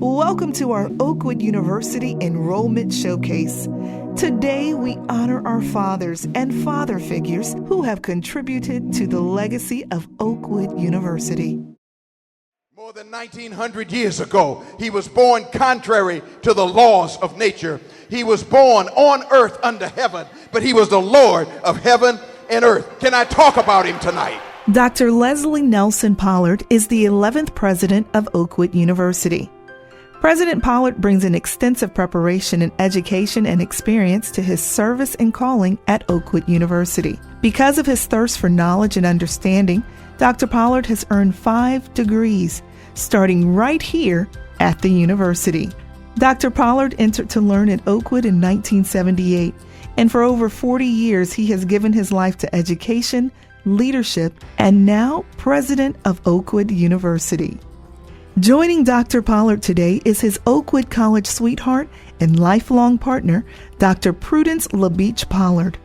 Welcome to our Oakwood University Enrollment Showcase. Today, we honor our fathers and father figures who have contributed to the legacy of Oakwood University. More than 1900 years ago, he was born contrary to the laws of nature. He was born on earth under heaven, but he was the Lord of heaven and earth. Can I talk about him tonight? Dr. Leslie Nelson Pollard is the 11th president of Oakwood University. President Pollard brings an extensive preparation in education and experience to his service and calling at Oakwood University. Because of his thirst for knowledge and understanding, Dr. Pollard has earned 5 degrees, starting right here at the university. Dr. Pollard entered to learn at Oakwood in 1978, and for over 40 years he has given his life to education, leadership, and now president of Oakwood University. Joining Dr. Pollard today is his Oakwood College sweetheart and lifelong partner, Dr. Prudence LaBeach Pollard.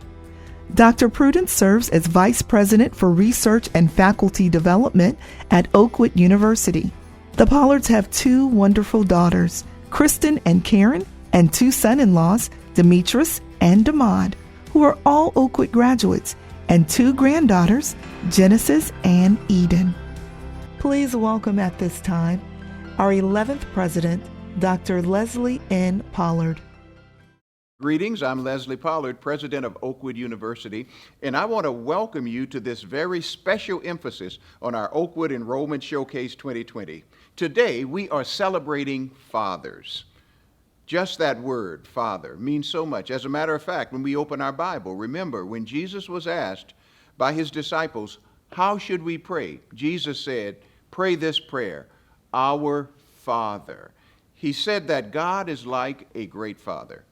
Dr. Prudence serves as Vice President for Research and Faculty Development at Oakwood University. The Pollards have 2 wonderful daughters, Kristen and Karen, and 2 son-in-laws, Demetrius and Damad, who are all Oakwood graduates, and 2 granddaughters, Genesis and Eden. Please welcome at this time our 11th president, Dr. Leslie N. Pollard. Greetings, I'm Leslie Pollard, president of Oakwood University, and I want to welcome you to this very special emphasis on our Oakwood Enrollment Showcase 2020. Today, we are celebrating fathers. Just that word, father, means so much. As a matter of fact, when we open our Bible, remember when Jesus was asked by his disciples, how should we pray? Jesus said, pray this prayer, our Father. He said that God is like a great father.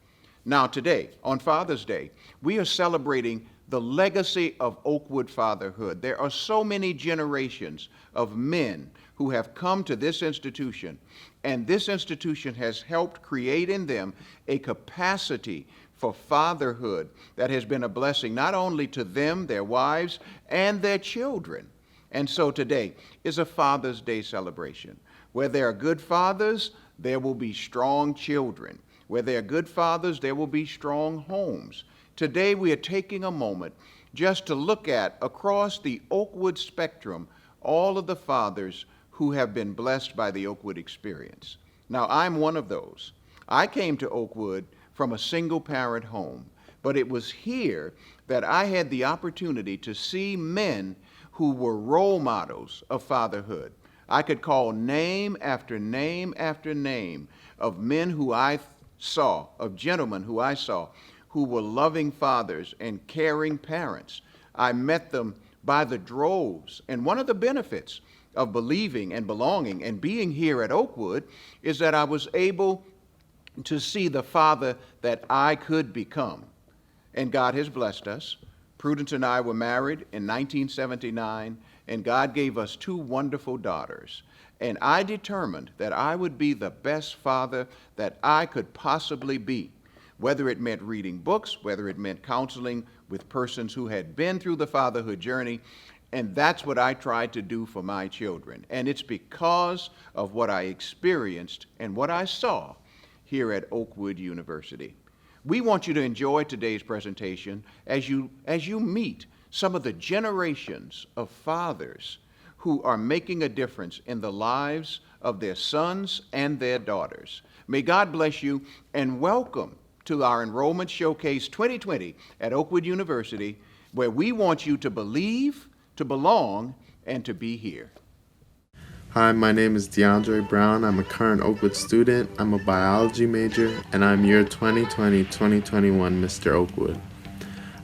Now today, on Father's Day, we are celebrating the legacy of Oakwood fatherhood. There are so many generations of men who have come to this institution, and this institution has helped create in them a capacity for fatherhood that has been a blessing not only to them, their wives, and their children. And so today is a Father's Day celebration. Where there are good fathers, there will be strong children. Where there are good fathers, there will be strong homes. Today we are taking a moment just to look at, across the Oakwood spectrum, all of the fathers who have been blessed by the Oakwood experience. Now, I'm one of those. I came to Oakwood from a single-parent home, but it was here that I had the opportunity to see men who were role models of fatherhood. I could call name after name after name of men who I saw, of gentlemen who I saw, who were loving fathers and caring parents. I met them by the droves. And one of the benefits of believing and belonging and being here at Oakwood is that I was able to see the father that I could become. And God has blessed us. Prudence and I were married in 1979, and God gave us 2 wonderful daughters. And I determined that I would be the best father that I could possibly be, whether it meant reading books, whether it meant counseling with persons who had been through the fatherhood journey. And that's what I tried to do for my children. And it's because of what I experienced and what I saw here at Oakwood University. We want you to enjoy today's presentation as you meet some of the generations of fathers who are making a difference in the lives of their sons and their daughters. May God bless you, and welcome to our Enrollment Showcase 2020 at Oakwood University, where we want you to believe, to belong, and to be here. Hi, my name is DeAndre Brown. I'm a current Oakwood student. I'm a biology major, and I'm year 2020-2021 Mr. Oakwood.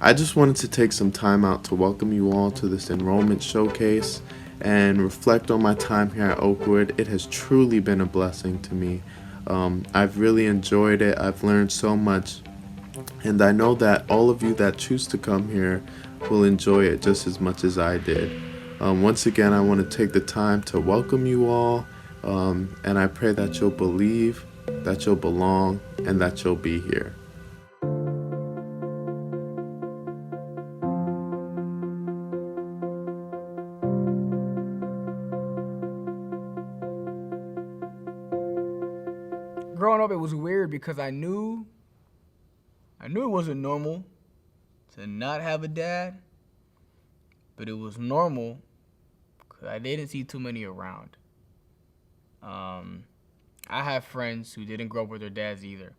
I just wanted to take some time out to welcome you all to this enrollment showcase and reflect on my time here at Oakwood. It has truly been a blessing to me. I've really enjoyed it. I've learned so much, and I know that all of you that choose to come here will enjoy it just as much as I did. Once again, I want to take the time to welcome you all, and I pray that you'll believe, that you'll belong, and that you'll be here. because I knew it wasn't normal to not have a dad, but it was normal because I didn't see too many around. I have friends who didn't grow up with their dads either,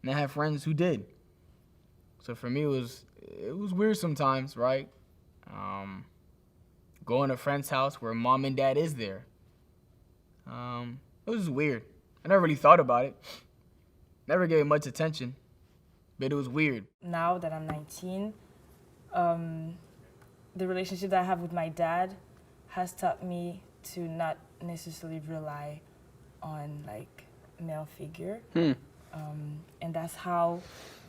and I have friends who did. So for me, it was weird sometimes, right? Going to a friend's house where mom and dad is there. It was weird. I never really thought about it. Never gave it much attention, but it was weird. Now that I'm 19, the relationship that I have with my dad has taught me to not necessarily rely on like male figure. And that's how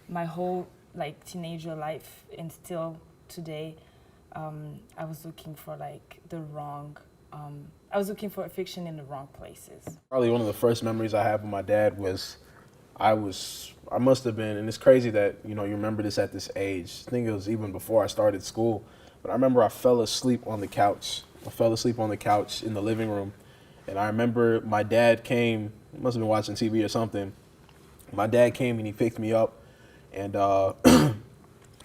my whole like teenager life and still today, I was looking for like the wrong, I was looking for affection in the wrong places. Probably one of the first memories I have with my dad was, I must have been, and it's crazy that, you remember this at this age. I think it was even before I started school, but I remember I fell asleep on the couch. I fell asleep on the couch in the living room, and I remember my dad came, he must have been watching TV or something. My dad came and he picked me up, and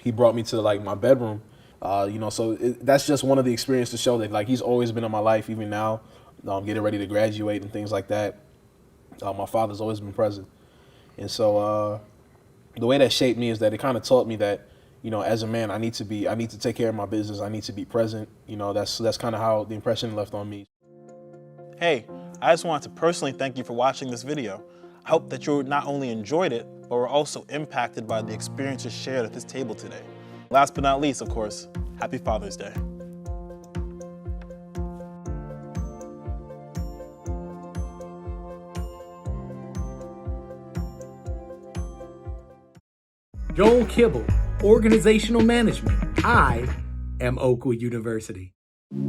he brought me to like my bedroom. So that's just one of the experiences to show that like he's always been in my life, even now, getting ready to graduate and things like that. My father's always been present. And so the way that shaped me is that it kind of taught me that, as a man, I need to take care of my business. I need to be present. That's kind of how the impression left on me. Hey, I just wanted to personally thank you for watching this video. I hope that you not only enjoyed it, but were also impacted by the experiences shared at this table today. Last but not least, of course, happy Father's Day. Joel Kibble, Organizational Management. I am Oakwood University.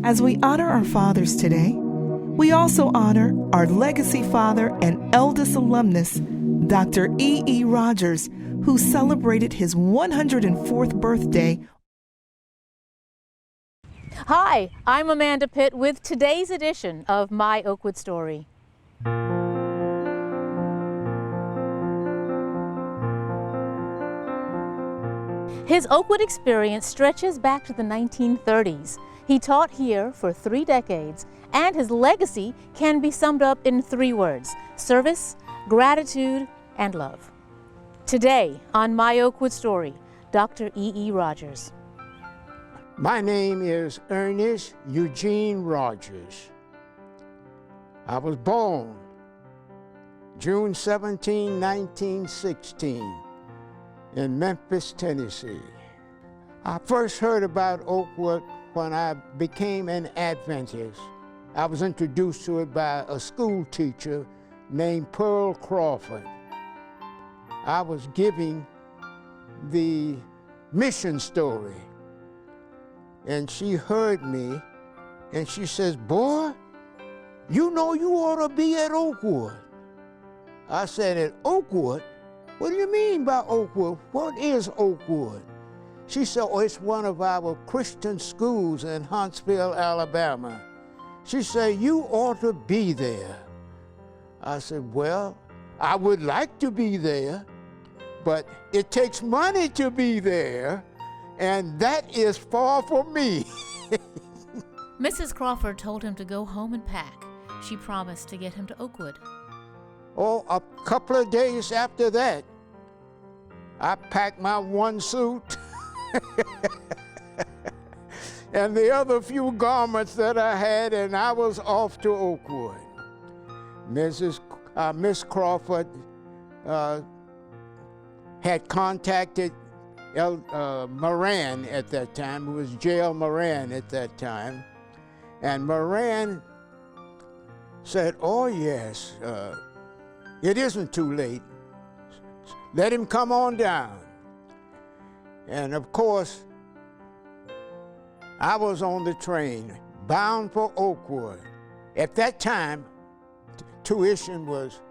As we honor our fathers today, we also honor our legacy father and eldest alumnus, Dr. E.E. Rogers, who celebrated his 104th birthday. Hi, I'm Amanda Pitt with today's edition of My Oakwood Story. His Oakwood experience stretches back to the 1930s. He taught here for 3 decades, and his legacy can be summed up in 3 words: service, gratitude, and love. Today on My Oakwood Story, Dr. E.E. Rogers. My name is Ernest Eugene Rogers. I was born June 17, 1916, in Memphis, Tennessee. I first heard about Oakwood when I became an Adventist. I was introduced to it by a school teacher named Pearl Crawford. I was giving the mission story, and she heard me, and she says, "Boy, you know you ought to be at Oakwood." I said, "At Oakwood? What do you mean by Oakwood? What is Oakwood?" She said, "Oh, it's one of our Christian schools in Huntsville, Alabama." She said, "You ought to be there." I said, "Well, I would like to be there, but it takes money to be there, and that is far from me." Mrs. Crawford told him to go home and pack. She promised to get him to Oakwood. Oh, a couple of days after that, I packed my one suit and the other few garments that I had, and I was off to Oakwood. Miss Crawford had contacted Moran at that time. It was J.L. Moran at that time. And Moran said, "Oh, yes, it isn't too late. Let him come on down." And of course, I was on the train bound for Oakwood. At that time, tuition was,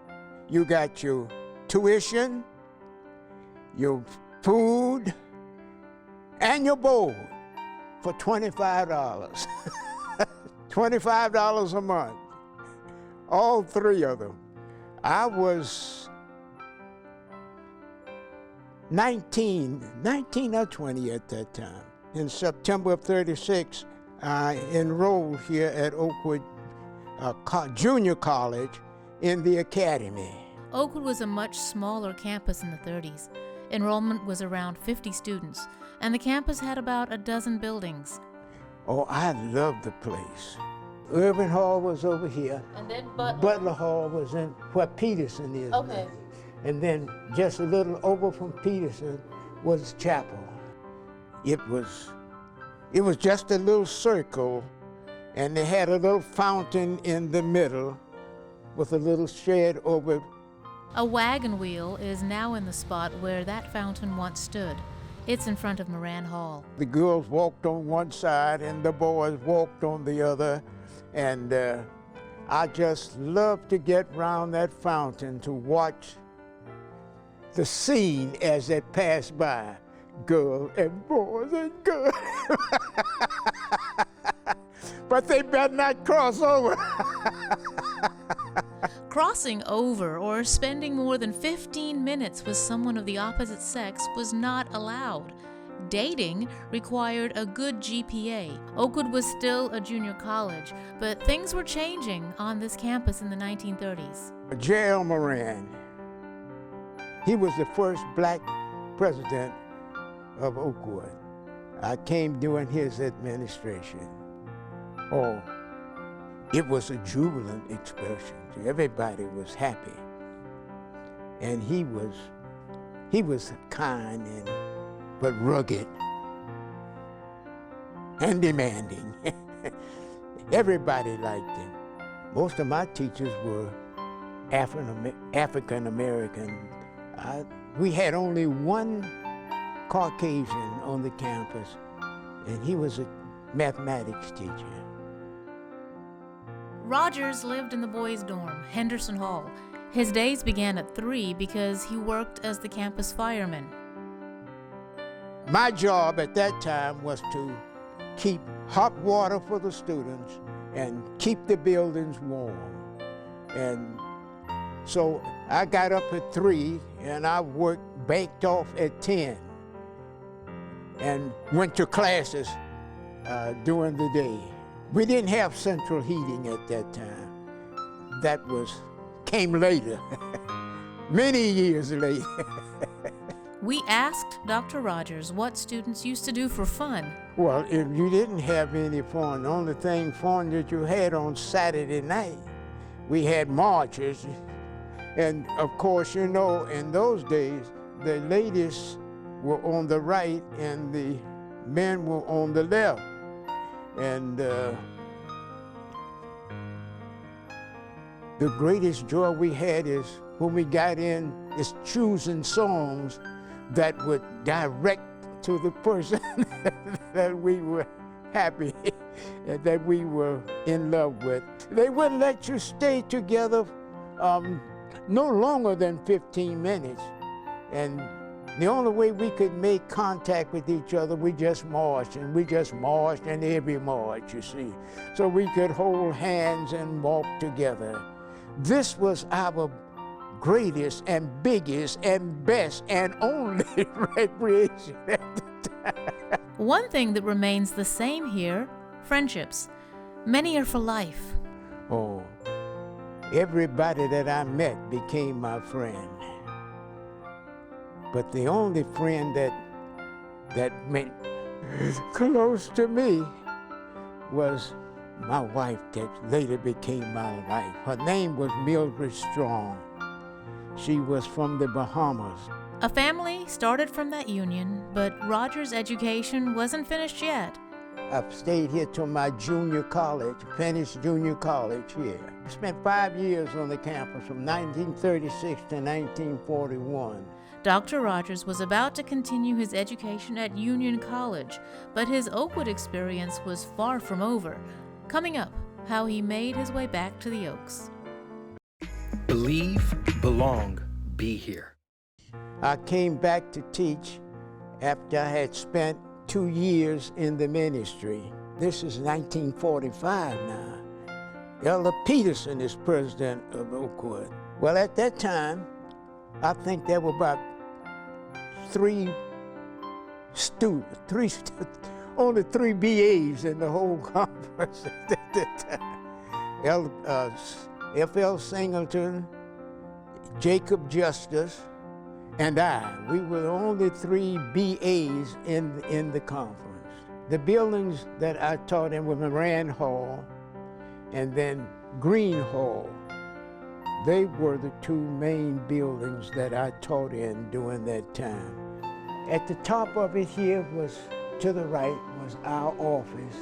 you got your tuition, your food, and your board for $25. $25 a month. All 3 of them. I was 19 or 20 at that time. In September of '36, I enrolled here at Oakwood Junior College in the academy. Oakwood was a much smaller campus in the 30s. Enrollment was around 50 students, and the campus had about a dozen buildings. Oh, I loved the place. Irving Hall was over here. And then Butler Hall was in where Peterson is. Okay. now. And then just a little over from Peterson was chapel. It was just a little circle, and they had a little fountain in the middle with a little shed over it. A wagon wheel is now in the spot where that fountain once stood. It's in front of Moran Hall. The girls walked on one side and the boys walked on the other, and I just loved to get round that fountain to watch the scene as it passed by. Girls and boys and girls. But they better not cross over. Crossing over or spending more than 15 minutes with someone of the opposite sex was not allowed. Dating required a good GPA. Oakwood was still a junior college, but things were changing on this campus in the 1930s. J.L. Moran, he was the first black president of Oakwood. I came during his administration. Oh, it was a jubilant expression. Everybody was happy. And he was kind but rugged and demanding. Everybody liked him. Most of my teachers were African American. We had only one Caucasian on the campus, and he was a mathematics teacher. Rogers lived in the boys' dorm, Henderson Hall. His days began at 3 because he worked as the campus fireman. My job at that time was to keep hot water for the students and keep the buildings warm. And so I got up at 3 and I baked off at 10 and went to classes during the day. We didn't have central heating at that time. That came later, many years later. We asked Dr. Rogers what students used to do for fun. Well, if you didn't have any fun, the only thing fun that you had on Saturday night, we had marches. And of course, you know, in those days, the ladies were on the right and the men were on the left. And the greatest joy we had is when we got in, is choosing songs that would direct to the person that we were happy, that we were in love with. They wouldn't let you stay together no longer than 15 minutes. And the only way we could make contact with each other, we just marched, and we just marched in every march, you see. So we could hold hands and walk together. This was our greatest and biggest and best and only recreation at the time. One thing that remains the same here, friendships. Many are for life. Oh, everybody that I met became my friend. But the only friend that meant close to me was my wife that later became my wife. Her name was Mildred Strong. She was from the Bahamas. A family started from that union, but Rogers' education wasn't finished yet. I've stayed here till my junior college, finished junior college here. I spent 5 years on the campus from 1936 to 1941. Dr. Rogers was about to continue his education at Union College, but his Oakwood experience was far from over. Coming up, how he made his way back to the Oaks. Believe, belong, be here. I came back to teach after I had spent 2 years in the ministry. This is 1945 now. Elder Peterson is president of Oakwood. Well, at that time, I think there were about three students, only three BAs in the whole conference at that time. F.L. Singleton, Jacob Justice, and I. We were the only three BAs in the conference. The buildings that I taught in were Moran Hall and then Green Hall. They were the two main buildings that I taught in during that time. At the top of it here was, to the right, was our office.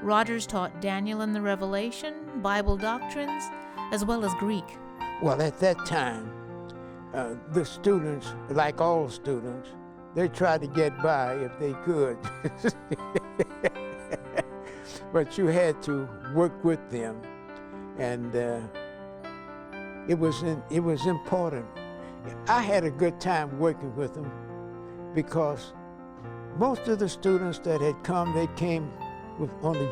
Rogers taught Daniel and the Revelation, Bible doctrines, as well as Greek. Well, at that time, the students, like all students, they tried to get by if they could. But you had to work with them, and it was important. I had a good time working with them because most of the students that had come, they came on the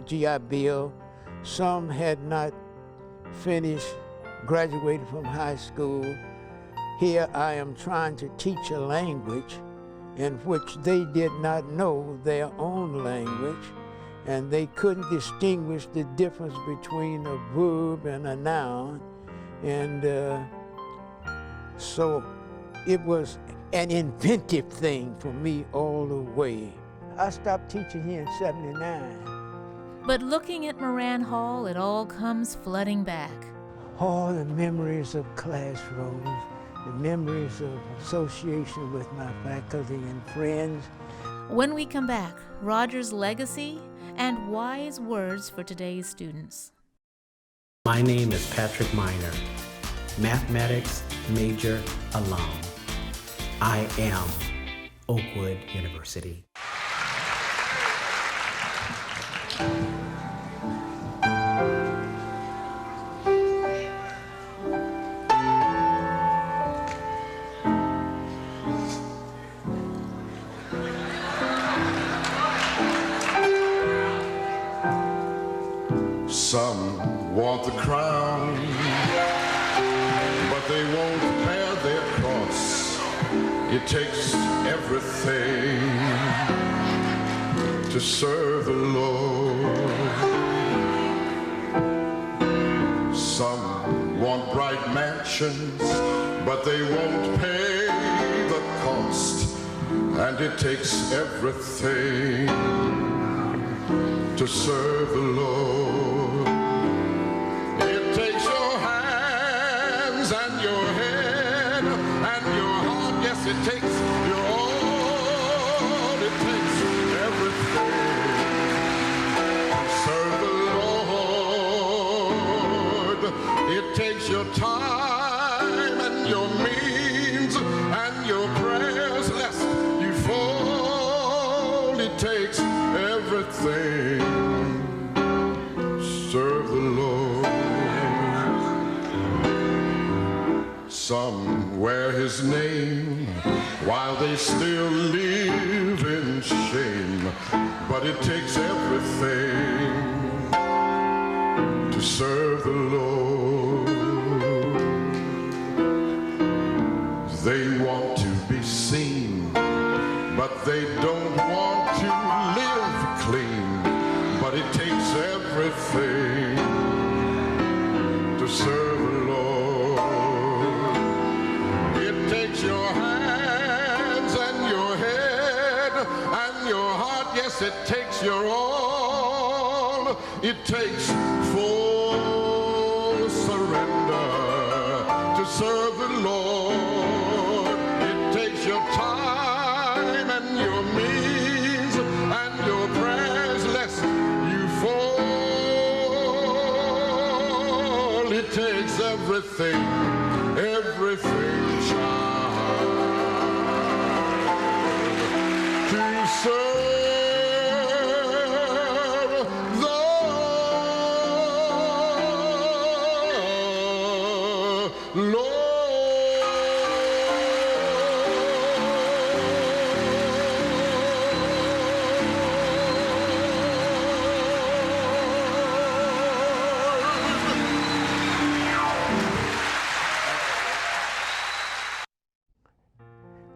GI Bill. Some had not finished, graduated from high school. Here I am trying to teach a language in which they did not know their own language, and they couldn't distinguish the difference between a verb and a noun. And so it was an inventive thing for me all the way. I stopped teaching here in '79. But looking at Moran Hall, it all comes flooding back. All the memories of classrooms, the memories of association with my faculty and friends. When we come back, Rogers' legacy and wise words for today's students. My name is Patrick Miner, mathematics major alum. I am Oakwood University. Some want the crown, but they won't bear their cross. It takes everything to serve the Lord. Some want bright mansions, but they won't pay the cost. And it takes everything to serve the Lord. It takes your hands and your head and your heart. Yes, it takes your all. It takes everything to serve the Lord. It takes your time and your means and your prayers, lest you fall. It takes everything. Serve the Lord. Some wear his name while they still live in shame, but it takes everything to serve the Lord. They want to be seen, but they don't want to live clean. But it takes everything to serve the Lord. It takes your hands and your head and your heart. Yes, it takes your all. It takes full surrender to serve the Lord. It takes your time and your means and your prayers, lest you fall. It takes everything, everything, child, to serve the Lord.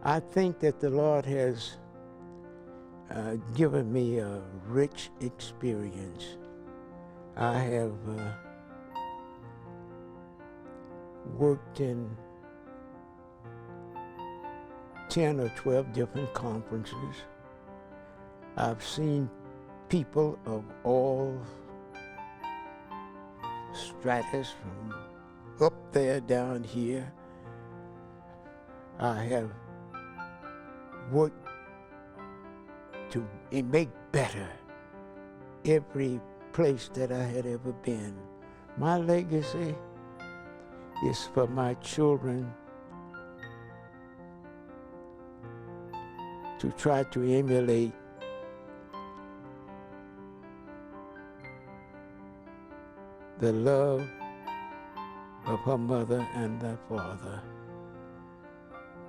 I think that the Lord has given me a rich experience. I have worked in 10 or 12 different conferences. I've seen people of all stratus, from up there down here. I have worked to make better every place that I had ever been. My legacy is for my children to try to emulate the love of her mother and their father,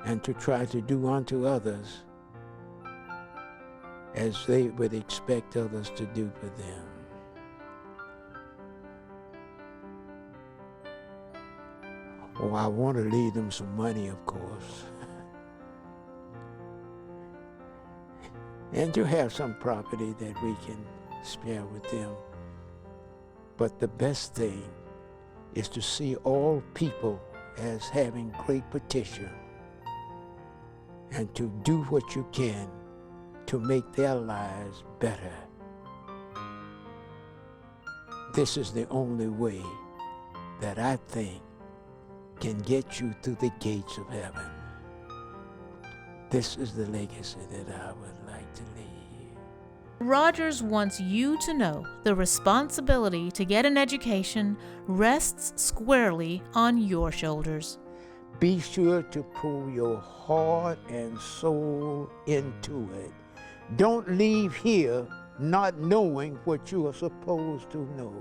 and to try to do unto others as they would expect others to do for them. Oh, I want to leave them some money, of course, and to have some property that we can spare with them. But the best thing is to see all people as having great potential and to do what you can to make their lives better. This is the only way that I think can get you through the gates of heaven. This is the legacy that I would like to leave. Rogers wants you to know the responsibility to get an education rests squarely on your shoulders. Be sure to pour your heart and soul into it. Don't leave here not knowing what you are supposed to know.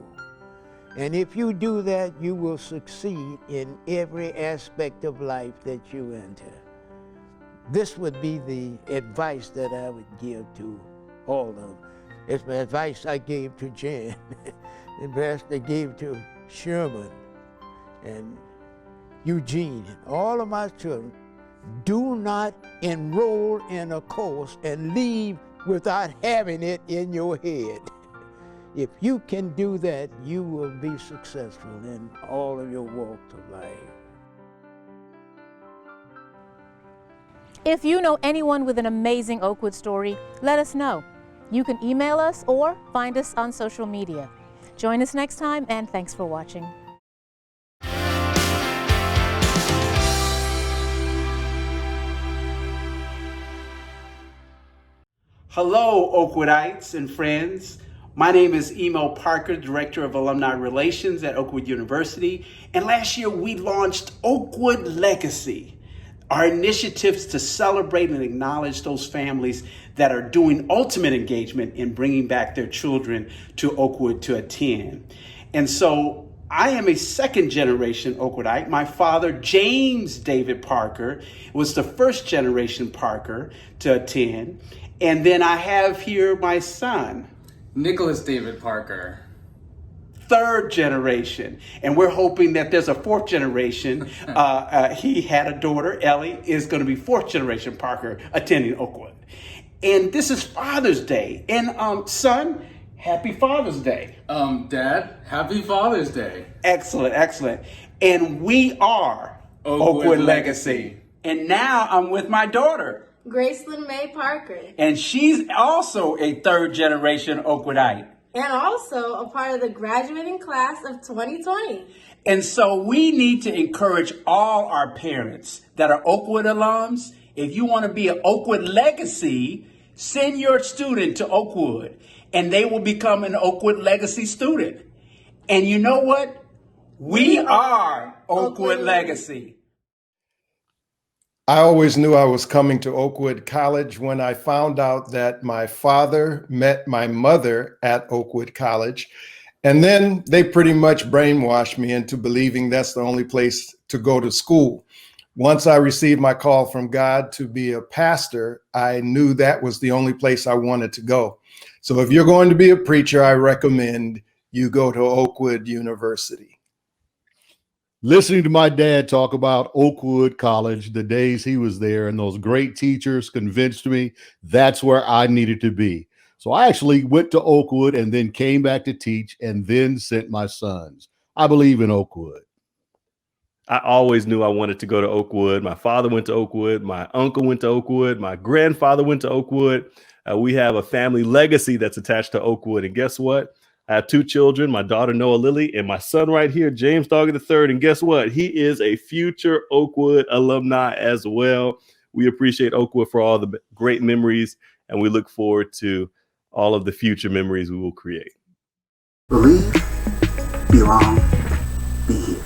And if you do that, you will succeed in every aspect of life that you enter. This would be the advice that I would give to all of them. It's the advice I gave to Jan, the best I gave to Sherman and Eugene, and all of my children. Do not enroll in a course and leave without having it in your head. If you can do that, you will be successful in all of your walks of life. If you know anyone with an amazing Oakwood story, let us know. You can email us or find us on social media. Join us next time, and thanks for watching. Hello, Oakwoodites and friends. My name is Emil Parker, Director of Alumni Relations at Oakwood University. And last year we launched Oakwood Legacy, our initiatives to celebrate and acknowledge those families that are doing ultimate engagement in bringing back their children to Oakwood to attend. And so I am a second generation Oakwoodite. My father, James David Parker, was the first generation Parker to attend. And then I have here my son, Nicholas David Parker, third generation. And we're hoping that there's a fourth generation. He had a daughter, Ellie, is going to be fourth generation Parker attending Oakwood. And this is Father's Day. And son, happy Father's Day. Dad, happy Father's Day. Excellent, excellent. And we are Oakwood Legacy. And now I'm with my daughter, Gracelyn May Parker. and she's also a third generation Oakwoodite. And also a part of the graduating class of 2020. And so we need to encourage all our parents that are Oakwood alums. If you want to be an Oakwood Legacy, send your student to Oakwood and they will become an Oakwood Legacy student. And you know what? We are Oakwood Legacy. I always knew I was coming to Oakwood College when I found out that my father met my mother at Oakwood College. And then they pretty much brainwashed me into believing that's the only place to go to school. Once I received my call from God to be a pastor, I knew that was the only place I wanted to go. So if you're going to be a preacher, I recommend you go to Oakwood University. Listening to my dad talk about Oakwood College, the days he was there, and those great teachers convinced me that's where I needed to be. So I actually went to Oakwood and then came back to teach and then sent my sons. I believe in Oakwood. I always knew I wanted to go to Oakwood. My father went to Oakwood. My uncle went to Oakwood. My grandfather went to Oakwood. We have a family legacy that's attached to Oakwood. And guess what? I have two children, my daughter, Noah Lily, and my son right here, James Doggett III. And guess what? He is a future Oakwood alumni as well. We appreciate Oakwood for all the great memories, and we look forward to all of the future memories we will create. Believe, belong, be here.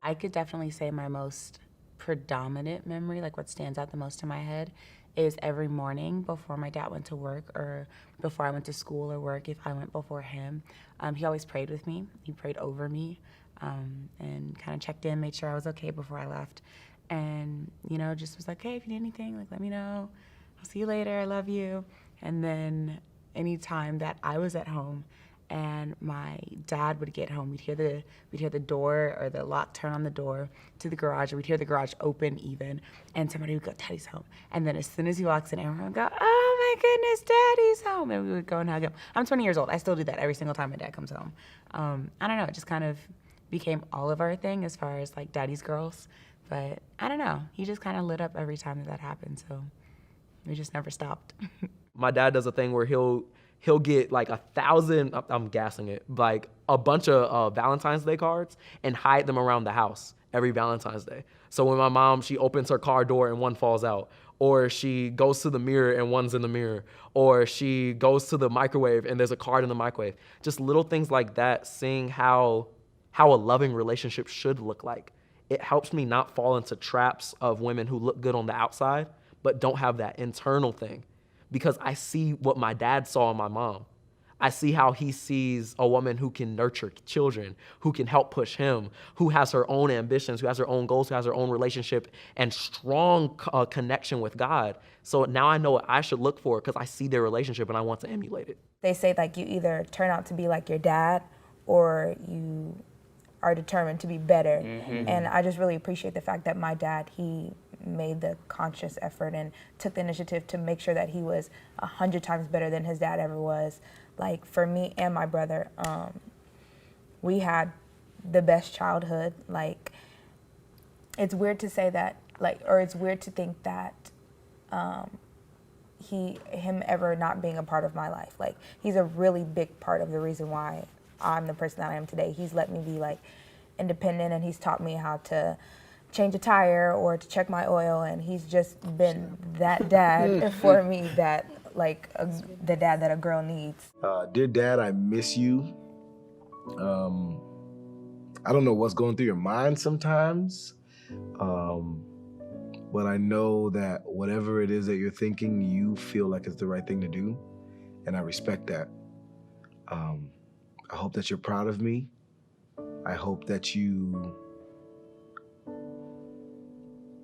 I could definitely say my most predominant memory, like what stands out the most in my head, is every morning before my dad went to work or before I went to school or work, if I went before him. He always prayed with me. He prayed over me and kind of checked in, made sure I was okay before I left. And, you know, just was like, hey, if you need anything, like, let me know. I'll see you later. I love you. And then any time that I was at home and my dad would get home, we'd hear the door or the lock turn on the door to the garage, or we'd hear the garage open even, and somebody would go, Daddy's home. And then as soon as he walks in, everyone would go, oh my goodness, Daddy's home. And we would go and hug him. I'm 20 years old. I still do that every single time my dad comes home. I don't know, it just kind of became all of our thing as far as like Daddy's girls. But I don't know, he just kind of lit up every time that happened, so we just never stopped. My dad does a thing where he'll get like 1,000, I'm gassing it, like a bunch of Valentine's Day cards and hide them around the house every Valentine's Day. So when my mom, she opens her car door and one falls out, or she goes to the mirror and one's in the mirror, or she goes to the microwave and there's a card in the microwave. Just little things like that, seeing how a loving relationship should look like. It helps me not fall into traps of women who look good on the outside, but don't have that internal thing. Because I see what my dad saw in my mom. I see how he sees a woman who can nurture children, who can help push him, who has her own ambitions, who has her own goals, who has her own relationship and strong connection with God. So now I know what I should look for because I see their relationship and I want to emulate it. They say like you either turn out to be like your dad or you are determined to be better. Mm-hmm. And I just really appreciate the fact that my dad, he made the conscious effort and took the initiative to make sure that he was 100 times better than his dad ever was. Like for me and my brother, we had the best childhood. Like it's weird to say that, like, or it's weird to think that him ever not being a part of my life. Like he's a really big part of the reason why I'm the person that I am today. He's let me be like independent, and he's taught me how to change a tire or to check my oil, and he's just been that dad for me, that like the dad that a girl needs. Dear Dad, I miss you. I don't know what's going through your mind sometimes, but I know that whatever it is that you're thinking, you feel like it's the right thing to do, and I respect that. I hope that you're proud of me. I hope that you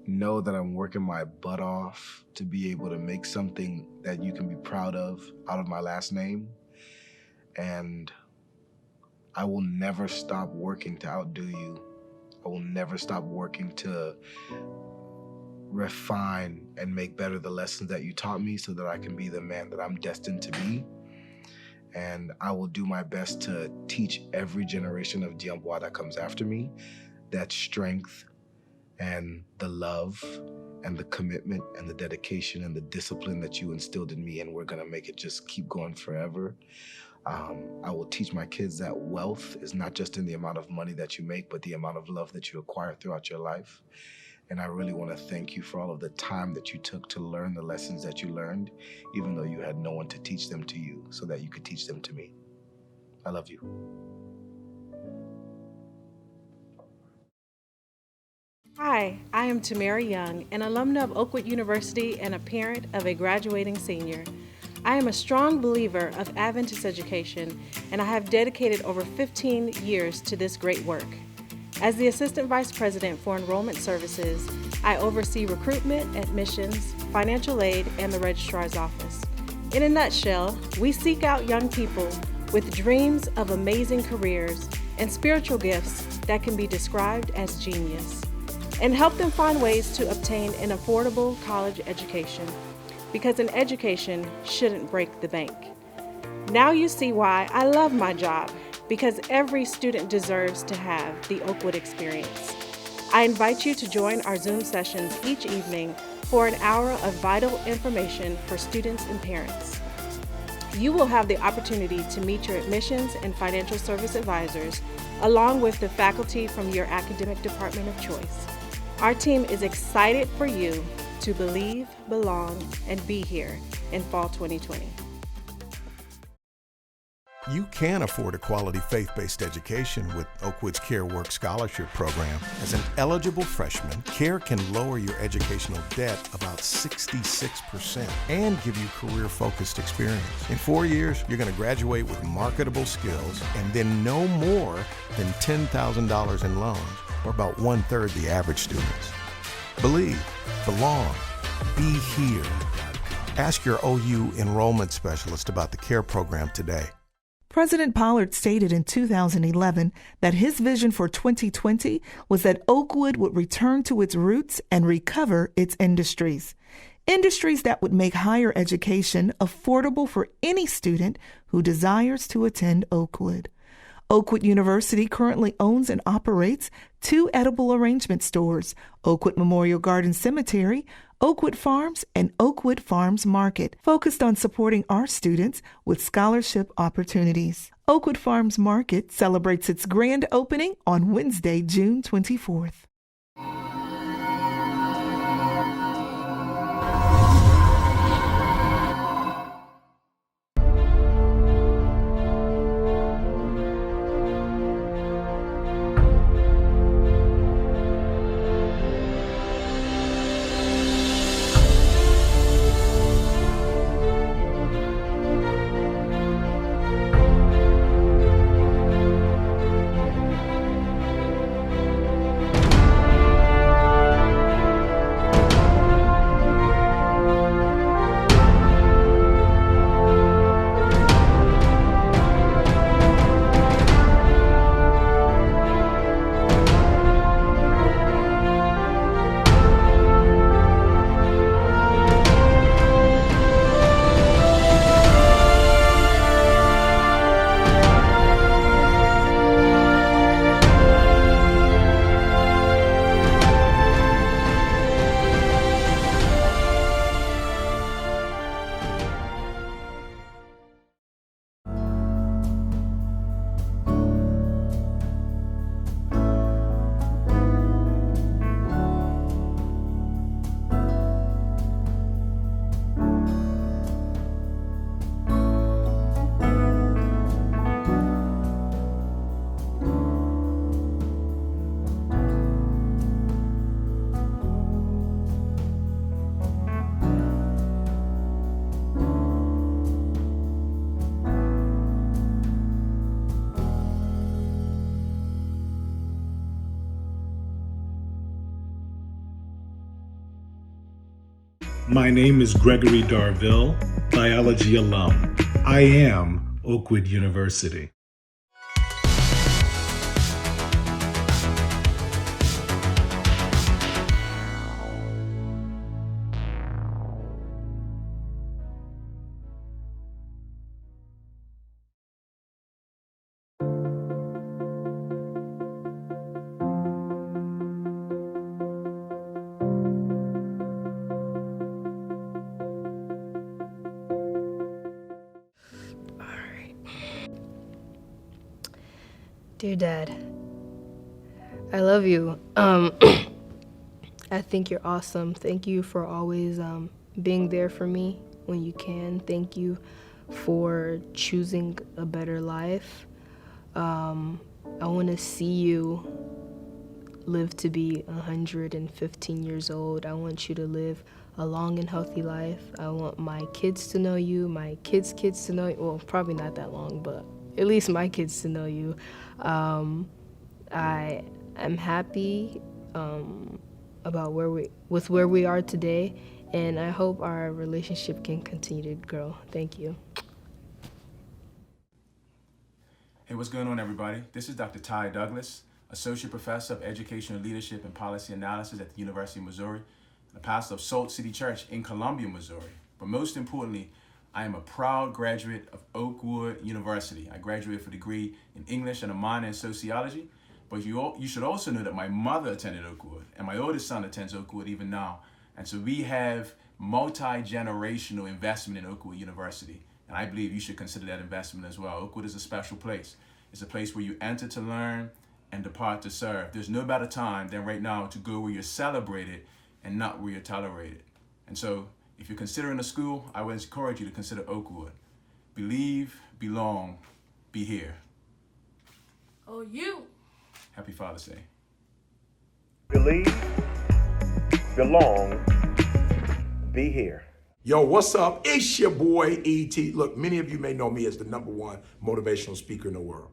know that I'm working my butt off to be able to make something that you can be proud of out of my last name. And I will never stop working to outdo you. I will never stop working to refine and make better the lessons that you taught me so that I can be the man that I'm destined to be. And I will do my best to teach every generation of Diambois that comes after me that strength and the love and the commitment and the dedication and the discipline that you instilled in me, and we're gonna make it just keep going forever. I will teach my kids that wealth is not just in the amount of money that you make, but the amount of love that you acquire throughout your life. And I really want to thank you for all of the time that you took to learn the lessons that you learned, even though you had no one to teach them to you, so that you could teach them to me. I love you. Hi, I am Tamara Young, an alumna of Oakwood University and a parent of a graduating senior. I am a strong believer of Adventist education, and I have dedicated over 15 years to this great work. As the Assistant Vice President for Enrollment Services, I oversee recruitment, admissions, financial aid, and the registrar's office. In a nutshell, we seek out young people with dreams of amazing careers and spiritual gifts that can be described as genius, and help them find ways to obtain an affordable college education, because an education shouldn't break the bank. Now you see why I love my job, because every student deserves to have the Oakwood experience. I invite you to join our Zoom sessions each evening for an hour of vital information for students and parents. You will have the opportunity to meet your admissions and financial service advisors, along with the faculty from your academic department of choice. Our team is excited for you to believe, belong, and be here in fall 2020. You can afford a quality faith-based education with Oakwood's Care Work Scholarship Program. As an eligible freshman, CARE can lower your educational debt about 66% and give you career-focused experience. In 4 years, you're going to graduate with marketable skills and then no more than $10,000 in loans, or about 1/3 the average students. Believe, belong, be here. Ask your OU enrollment specialist about the CARE program today. President Pollard stated in 2011 that his vision for 2020 was that Oakwood would return to its roots and recover its industries. Industries that would make higher education affordable for any student who desires to attend Oakwood. Oakwood University currently owns and operates 2 edible arrangement stores, Oakwood Memorial Garden Cemetery, Oakwood Farms, and Oakwood Farms Market, focused on supporting our students with scholarship opportunities. Oakwood Farms Market celebrates its grand opening on Wednesday, June 24th. My name is Gregory Darville, biology alum. I am Oakwood University. Dear Dad, I love you. I think you're awesome. Thank you for always being there for me when you can. Thank you for choosing a better life. I want to see you live to be 115 years old. I want you to live a long and healthy life. I want my kids to know you, my kids' kids to know you. Well, probably not that long, but at least my kids to know you. I am happy about where we are today, and I hope our relationship can continue to grow. Thank you. Hey, what's going on, everybody? This is Dr. Ty Douglas, Associate Professor of Educational Leadership and Policy Analysis at the University of Missouri, and the pastor of Salt City Church in Columbia, Missouri. But most importantly, I am a proud graduate of Oakwood University. I graduated with a degree in English and a minor in sociology. But you should also know that my mother attended Oakwood, and my oldest son attends Oakwood even now. And so we have multi-generational investment in Oakwood University. And I believe you should consider that investment as well. Oakwood is a special place. It's a place where you enter to learn and depart to serve. There's no better time than right now to go where you're celebrated and not where you're tolerated. And so if you're considering a school, I would encourage you to consider Oakwood. Believe, belong, be here. Oh, you. Happy Father's Day. Believe, belong, be here. Yo, what's up? It's your boy, E.T. Look, many of you may know me as the #1 motivational speaker in the world,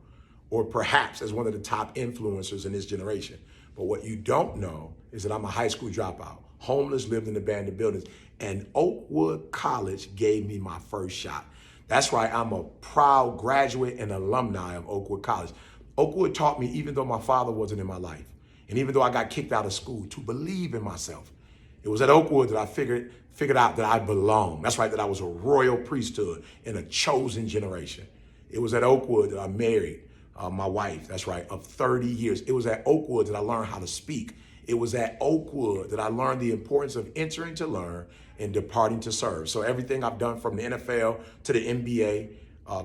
or perhaps as one of the top influencers in this generation. But what you don't know is that I'm a high school dropout, homeless, lived in abandoned buildings, and Oakwood College gave me my first shot. That's right, I'm a proud graduate and alumni of Oakwood College. Oakwood taught me, even though my father wasn't in my life, and even though I got kicked out of school, to believe in myself. It was at Oakwood that I figured out that I belonged. That's right, that I was a royal priesthood in a chosen generation. It was at Oakwood that I married my wife, that's right, of 30 years. It was at Oakwood that I learned how to speak. It was at Oakwood that I learned the importance of entering to learn and departing to serve. So everything I've done from the NFL to the NBA,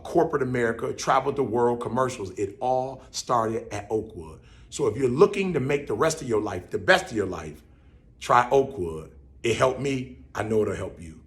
corporate America, traveled the world, commercials, it all started at Oakwood. So if you're looking to make the rest of your life the best of your life, try Oakwood. It helped me. I know it'll help you.